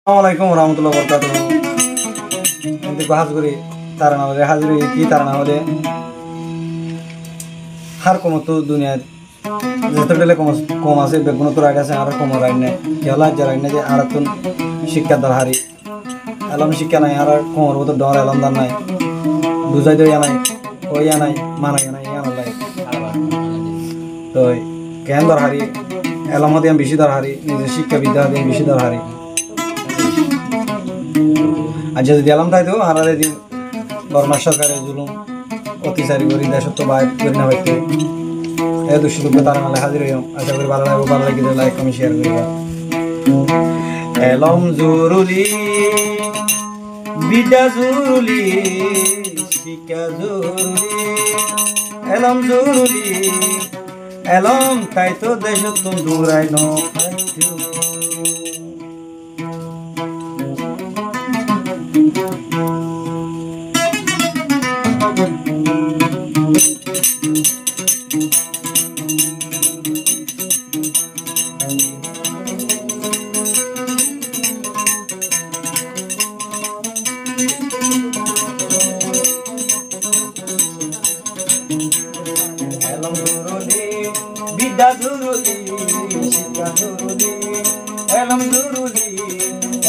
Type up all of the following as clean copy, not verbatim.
আসসালামাইকুম রহমতুল্লাহ বরকাত এমনি হাজগুড়ি তারা না হলে হাজরি কি তারা না হলে হার কম তো দুনিয়ার যত বেলে কম আছে বেগুন তো রাগ আছে আর কম রাগ নেই কেলা যে রাগ নেই যে আর তুন শিক্ষা দর হারি এলাম শিক্ষা নাই আর কমর মতো ডর এলাম দার নাই বুঝাই দেয় নাই ওই নাই মানাই নাই আনালাই তো কেন দর হারি এলাম হতে আমি বেশি দর হারি নিজের শিক্ষা বিদ্যা হতে বেশি দর হারি আর যদি এলাম তাই তো আর এদিন বর্মা সরকারের জুলুম অত্যাচারী করি দেশত্ব বাইর করি না হইতে এ দুঃসুলুকে তারা নালে হাজির হইম আশা করি ভালো লাগবে ভালো লাগে লাইক কমেন্ট শেয়ার করি এলম জরুরি বিদ্যা জরুরি শিক্ষা জরুরি এলম জরুরি এলম তাই তো দেশত্ব দূরাই ন এলম জরুরি বিদ্যা জরুরি শিক্ষা জরুরি এলম জরুরি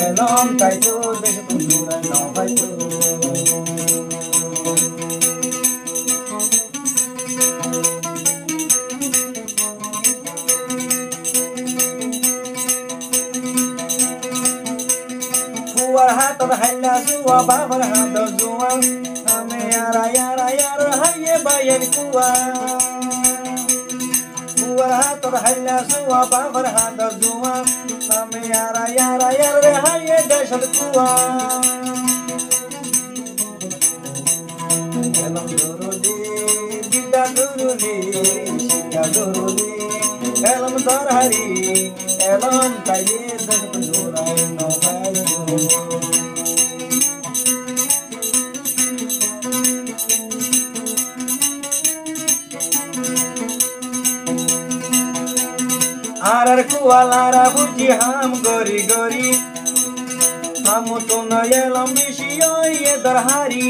এলম তাই তো দেশ দূরাই ন হয়তো Kuar hator haila suwa babar hator suwa ame yara yara yara haye bayan kuwa Kuar hator haila suwa babar hator suwa ame yara yara yara haye dashad kuwa Elam duruli bidda duruli shikha duruli Elam darhari elam taye dashad durai no आरर कुवालारा बुझी हम गोरी गोरी हम तो नयलम बिशियो ये दरहारी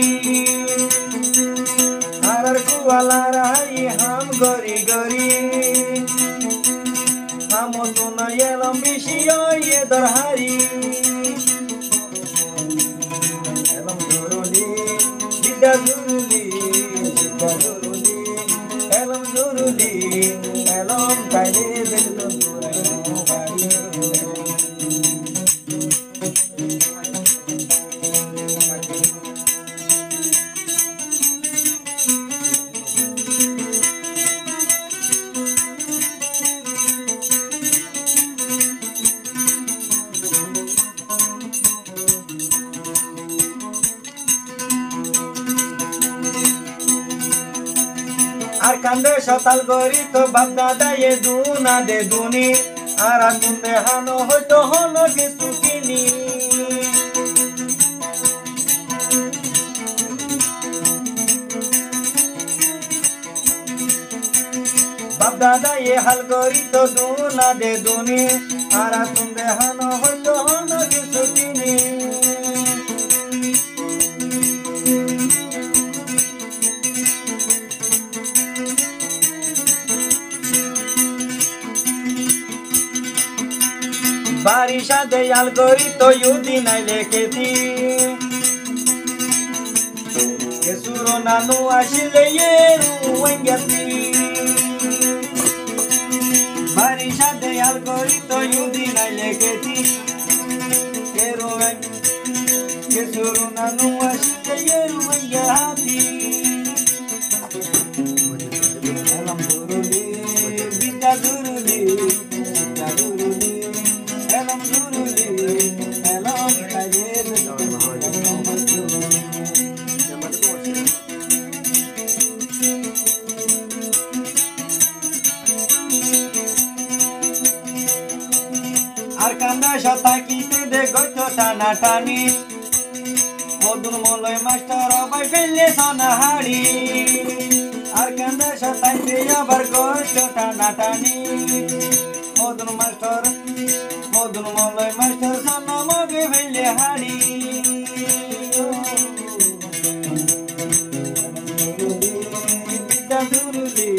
आरर कुवालारा ये हम गोरी गोरी हम तो नयलम बिशियो ये दरहारी एलम जुरुली बिद्दा जुरुली बिद्दा जुरुली एलम जुरुली एलम कायदे बेदलो আর কান্দে সতাল গরি তো বাপ দাদা এ দুনা দে দুনি আর আগুনে হানো হয়তো হলো কিছু কিনি বাপ দাদা এ হাল গরি তো দুনা দে দুনি আর আগুনে হানো হয়তো হলো কিছু কিনি बारिशा दयाल गोरी तो युदी नहीं लेके थी के सुरो नानु आशिले ये रुवेंगती बारिशा दयाल गोरी तो युदी नहीं लेके थी के रुवें के सुरो नानु आशिले ये रुवेंगती एलम जुरुली बिद्दा जुरुली शिक्षा जुरुली एलम जुरुली एलम काये আর কান্দা শতাকিতে দে গটো টানা টানি মধুর মলয় মাস্টার অবাই ফেললে সোনাহাড়ি আর কান্দা শতাইতে আবার গটো টানা টানি মধুর মাস্টার মদন মলয় মাস্টার সানা মগে ফেলে হাড়ি বিদ্যা জুরুলি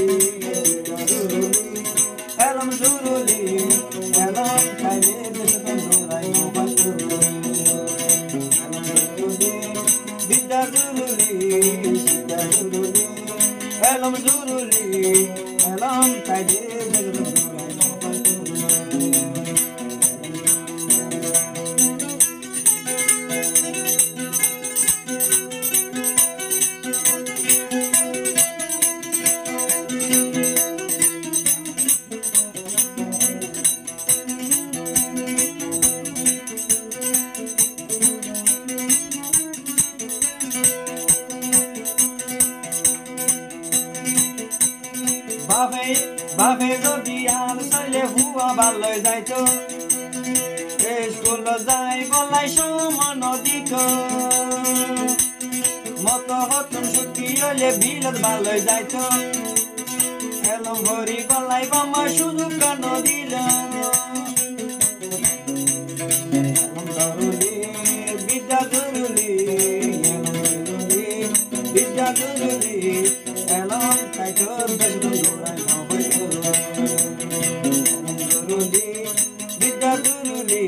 এলম জুরুলি এলম খাইলে দেশ বন্ধুরাই মোবাইল বিদ্যা জুরুলি বিদ্যা জুরুলি এলম জুরুলি এলম খাইলে দেশ বন্ধুরাই মোবাইল বাপে যদি আর চাইলে হুয়া ভালোই যাইতো স্কুল যাই বলাই সমান দিত মত হতুন সুখী হইলে বিলত ভালোই যাইতো এলম ভরি গলাই বামা সুযোগ কেন দিল বিদ্যা জরুরি বিদ্যা জরুরি এলম তাইতো দেশ বন্ধুরাই বিদ্যা জরুরি